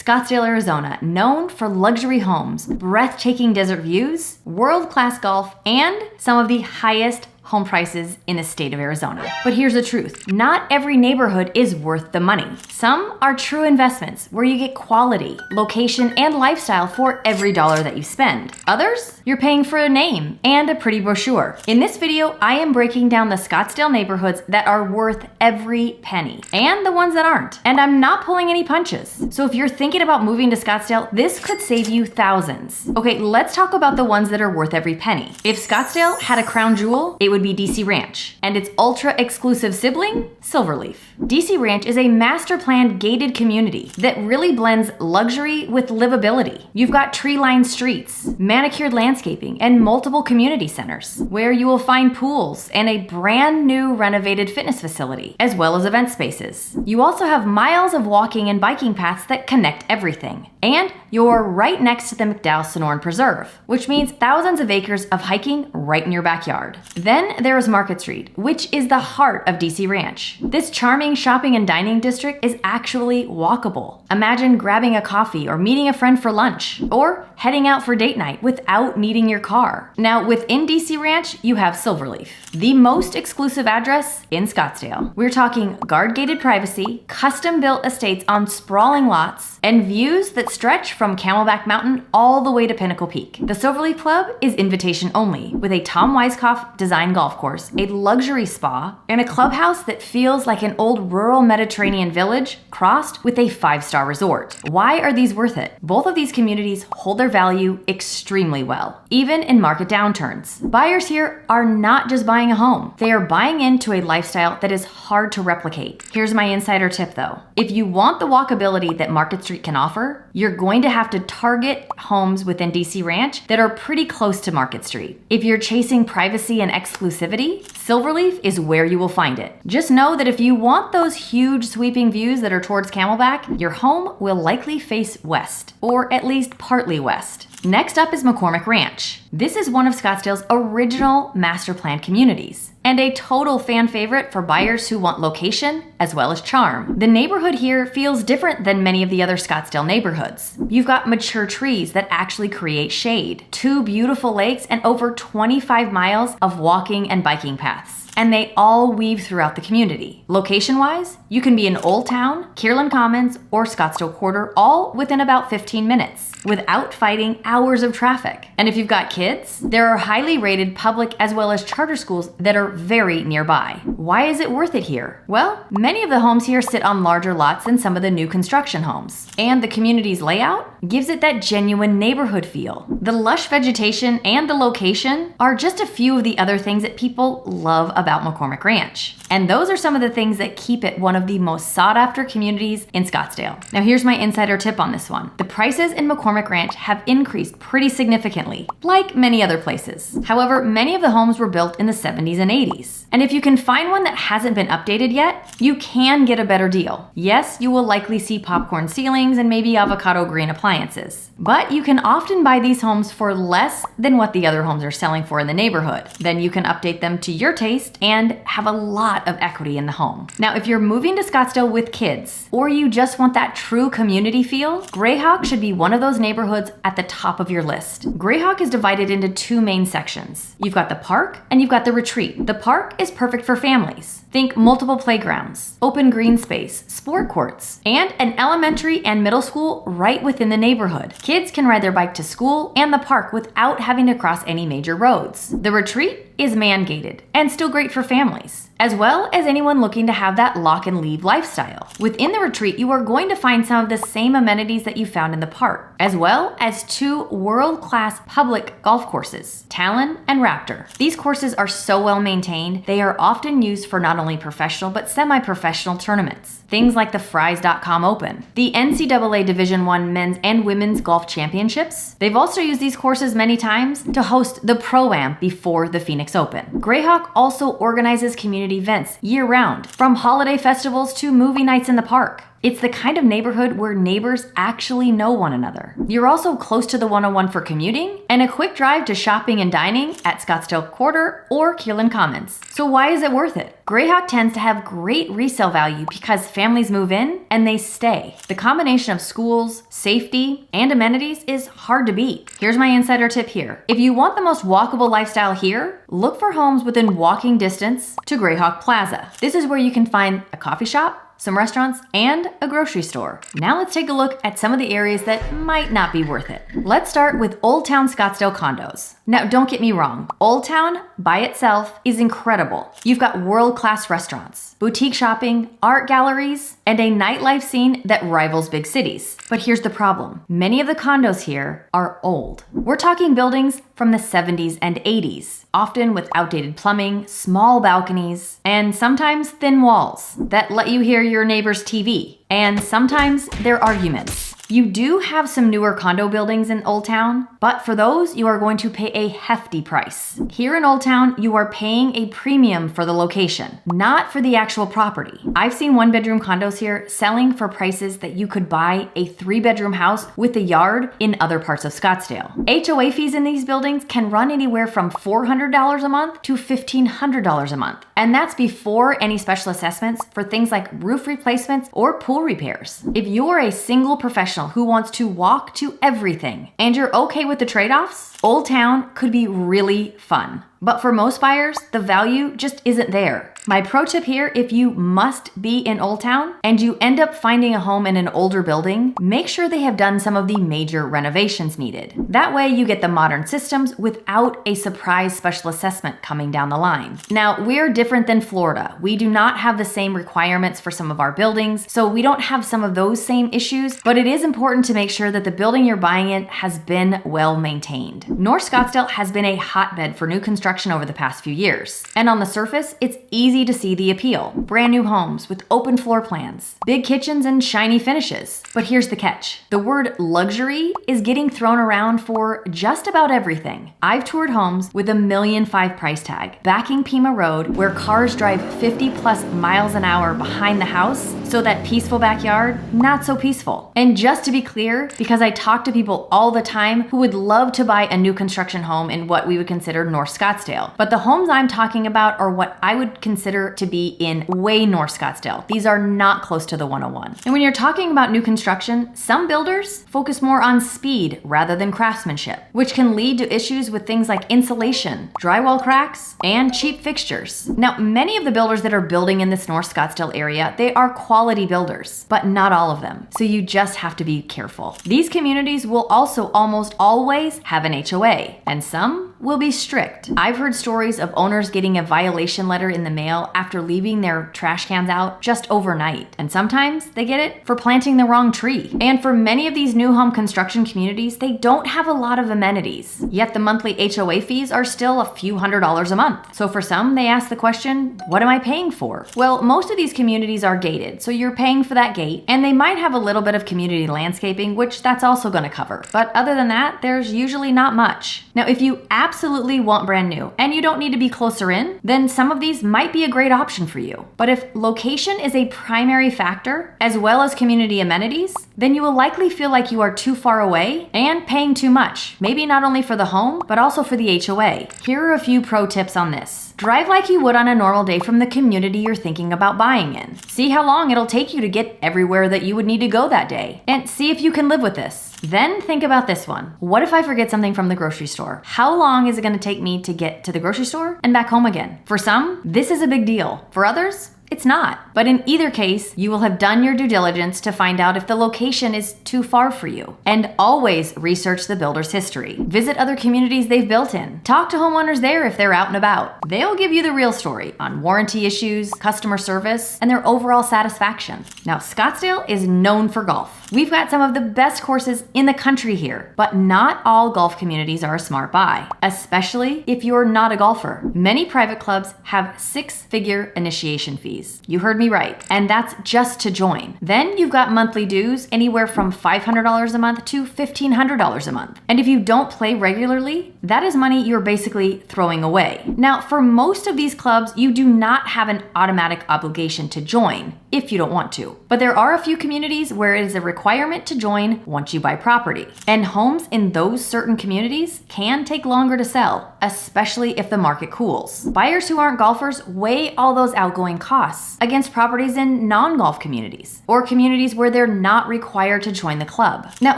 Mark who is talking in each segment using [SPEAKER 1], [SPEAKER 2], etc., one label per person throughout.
[SPEAKER 1] Scottsdale, Arizona, known for luxury homes, breathtaking desert views, world-class golf, and some of the highest home prices in the state of Arizona. But here's the truth. Not every neighborhood is worth the money. Some are true investments where you get quality, location, and lifestyle for every dollar that you spend. Others, you're paying for a name and a pretty brochure. In this video, I am breaking down the Scottsdale neighborhoods that are worth every penny and the ones that aren't. And I'm not pulling any punches. So if you're thinking about moving to Scottsdale, this could save you thousands. Okay, let's talk about the ones that are worth every penny. If Scottsdale had a crown jewel, it would be DC Ranch, and its ultra-exclusive sibling, Silverleaf. DC Ranch is a master-planned gated community that really blends luxury with livability. You've got tree-lined streets, manicured landscaping, and multiple community centers, where you will find pools and a brand new renovated fitness facility, as well as event spaces. You also have miles of walking and biking paths that connect everything. And you're right next to the McDowell-Sonoran Preserve, which means thousands of acres of hiking right in your backyard. Then there is Market Street, which is the heart of DC Ranch. This charming shopping and dining district is actually walkable. Imagine grabbing a coffee or meeting a friend for lunch, or heading out for date night without needing your car. Now, within DC Ranch, you have Silverleaf, the most exclusive address in Scottsdale. We're talking guard-gated privacy, custom-built estates on sprawling lots, and views that stretch from Camelback Mountain all the way to Pinnacle Peak. The Silverleaf Club is invitation only, with a Tom Weiskopf designed golf course, a luxury spa, and a clubhouse that feels like an old rural Mediterranean village crossed with a 5-star resort. Why are these worth it? Both of these communities hold their value extremely well, even in market downturns. Buyers here are not just buying a home, they are buying into a lifestyle that is hard to replicate. Here's my insider tip though. If you want the walkability that Market Street can offer, you're going to have to target homes within DC Ranch that are pretty close to Market Street. If you're chasing privacy and exclusivity, Silverleaf is where you will find it. Just know that if you want those huge sweeping views that are towards Camelback, your home will likely face west, or at least partly west. Next up is McCormick Ranch. This is one of Scottsdale's original master plan communities, and a total fan favorite for buyers who want location as well as charm. The neighborhood here feels different than many of the other Scottsdale neighborhoods. You've got mature trees that actually create shade, 2 beautiful lakes, and over 25 miles of walking and biking paths. And they all weave throughout the community. Location-wise, you can be in Old Town, Kierland Commons, or Scottsdale Quarter, all within about 15 minutes, without fighting hours of traffic. And if you've got kids, there are highly rated public as well as charter schools that are very nearby. Why is it worth it here? Well, many of the homes here sit on larger lots than some of the new construction homes, and the community's layout gives it that genuine neighborhood feel. The lush vegetation and the location are just a few of the other things that people love about McCormick Ranch. And those are some of the things that keep it one of the most sought after communities in Scottsdale. Now here's my insider tip on this one. The prices in McCormick Ranch have increased pretty significantly, like many other places. However, many of the homes were built in the 70s and 80s. And if you can find one that hasn't been updated yet, you can get a better deal. Yes, you will likely see popcorn ceilings and maybe avocado green appliances. But you can often buy these homes for less than what the other homes are selling for in the neighborhood. Then you can update them to your taste and have a lot of equity in the home. Now, if you're moving to Scottsdale with kids, or you just want that true community feel, Grayhawk should be one of those neighborhoods at the top of your list. Grayhawk is divided into 2 main sections. You've got the park and you've got the retreat. The park is perfect for families. Think multiple playgrounds, open green space, sport courts, and an elementary and middle school right within the neighborhood. Kids can ride their bike to school and the park without having to cross any major roads. The retreat is man-gated and still great for families, as well as anyone looking to have that lock and leave lifestyle. Within the retreat, you are going to find some of the same amenities that you found in the park, as well as 2 world-class public golf courses, Talon and Raptor. These courses are so well maintained, they are often used for not only professional but semi-professional tournaments. Things like the Fries.com Open, the NCAA Division I Men's and Women's Golf Championships. They've also used these courses many times to host the Pro-Am before the Phoenix Open. Grayhawk also organizes community events year-round, from holiday festivals to movie nights in the park. It's the kind of neighborhood where neighbors actually know one another. You're also close to the 101 for commuting and a quick drive to shopping and dining at Scottsdale Quarter or Kierland Commons. So why is it worth it? Grayhawk tends to have great resale value because families move in and they stay. The combination of schools, safety, and amenities is hard to beat. Here's my insider tip here. If you want the most walkable lifestyle here, look for homes within walking distance to Grayhawk Plaza. This is where you can find a coffee shop, some restaurants, and a grocery store. Now let's take a look at some of the areas that might not be worth it. Let's start with Old Town Scottsdale condos. Now, don't get me wrong. Old Town by itself is incredible. You've got world-class restaurants, boutique shopping, art galleries, and a nightlife scene that rivals big cities. But here's the problem. Many of the condos here are old. We're talking buildings from the 70s and 80s, often with outdated plumbing, small balconies, and sometimes thin walls that let you hear your neighbor's TV, and sometimes their arguments. You do have some newer condo buildings in Old Town, but for those, you are going to pay a hefty price. Here in Old Town, you are paying a premium for the location, not for the actual property. I've seen one-bedroom condos here selling for prices that you could buy a 3-bedroom house with a yard in other parts of Scottsdale. HOA fees in these buildings can run anywhere from $400 a month to $1,500 a month. And that's before any special assessments for things like roof replacements or pool repairs. If you're a single professional who wants to walk to everything and you're okay with the trade-offs, Old Town could be really fun. But for most buyers, the value just isn't there. My pro tip here, if you must be in Old Town and you end up finding a home in an older building, make sure they have done some of the major renovations needed. That way you get the modern systems without a surprise special assessment coming down the line. Now, we're different than Florida. We do not have the same requirements for some of our buildings, so we don't have some of those same issues, but it is important to make sure that the building you're buying in has been well maintained. North Scottsdale has been a hotbed for new construction over the past few years. And on the surface, it's easy to see the appeal. Brand new homes with open floor plans, big kitchens, and shiny finishes. But here's the catch. The word luxury is getting thrown around for just about everything. I've toured homes with a $1.5 million price tag, backing Pima Road, where cars drive 50+ miles an hour behind the house, so that peaceful backyard, not so peaceful. And just to be clear, because I talk to people all the time who would love to buy a new construction home in what we would consider North Scottsdale. But the homes I'm talking about are what I would consider to be in way North Scottsdale. These are not close to the 101. And when you're talking about new construction, some builders focus more on speed rather than craftsmanship, which can lead to issues with things like insulation, drywall cracks, and cheap fixtures. Now, many of the builders that are building in this North Scottsdale area, they are quality builders, but not all of them. So you just have to be careful. These communities will also almost always have an HOA, and some will be strict. I've heard stories of owners getting a violation letter in the mail after leaving their trash cans out just overnight. And sometimes they get it for planting the wrong tree. And for many of these new home construction communities, they don't have a lot of amenities. Yet the monthly HOA fees are still a few $100s a month. So for some, they ask the question, what am I paying for? Well, most of these communities are gated, so you're paying for that gate, and they might have a little bit of community landscaping, which that's also going to cover. But other than that, there's usually not much. Now, if you absolutely want brand new and you don't need to be closer in, then some of these might be a great option for you. But if location is a primary factor, as well as community amenities, then you will likely feel like you are too far away and paying too much, maybe not only for the home, but also for the HOA. Here are a few pro tips on this. Drive like you would on a normal day from the community you're thinking about buying in. See how long it'll take you to get everywhere that you would need to go that day, and see if you can live with this. Then think about this one. What if I forget something from the grocery store? How long is it going to take me to get to the grocery store and back home again? For some, this is a big deal. For others, it's not. But in either case, you will have done your due diligence to find out if the location is too far for you. And always research the builder's history. Visit other communities they've built in. Talk to homeowners there if they're out and about. They'll give you the real story on warranty issues, customer service, and their overall satisfaction. Now, Scottsdale is known for golf. We've got some of the best courses in the country here, but not all golf communities are a smart buy, especially if you're not a golfer. Many private clubs have 6-figure initiation fees. fees. You heard me right. And that's just to join. Then you've got monthly dues anywhere from $500 a month to $1,500 a month. And if you don't play regularly, that is money you're basically throwing away. Now, for most of these clubs, you do not have an automatic obligation to join if you don't want to. But there are a few communities where it is a requirement to join once you buy property. And homes in those certain communities can take longer to sell, especially if the market cools. Buyers who aren't golfers weigh all those outgoing costs against properties in non-golf communities or communities where they're not required to join the club. Now,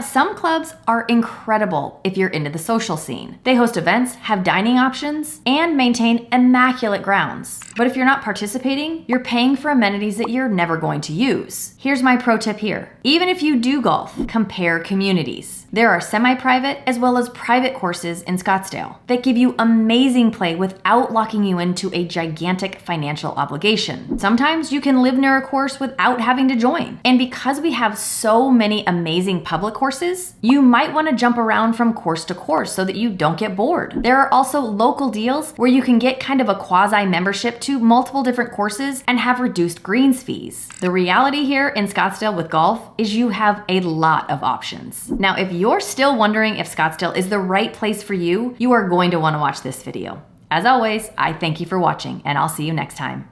[SPEAKER 1] some clubs are incredible if you're into the social scene. They host events, have dining options, and maintain immaculate grounds. But if you're not participating, you're paying for amenities that you're never going to use. Here's my pro tip here. Even if you do golf, compare communities. There are semi-private as well as private courses in Scottsdale that give you amazing play without locking you into a gigantic financial obligation. Sometimes you can live near a course without having to join. And because we have so many amazing public courses, you might want to jump around from course to course so that you don't get bored. There are also local deals where you can get kind of a quasi membership to multiple different courses and have reduced greens fees. The reality here in Scottsdale with golf is you have a lot of options. Now, if you're still wondering if Scottsdale is the right place for you, you are going to want to watch this video. As always, I thank you for watching, and I'll see you next time.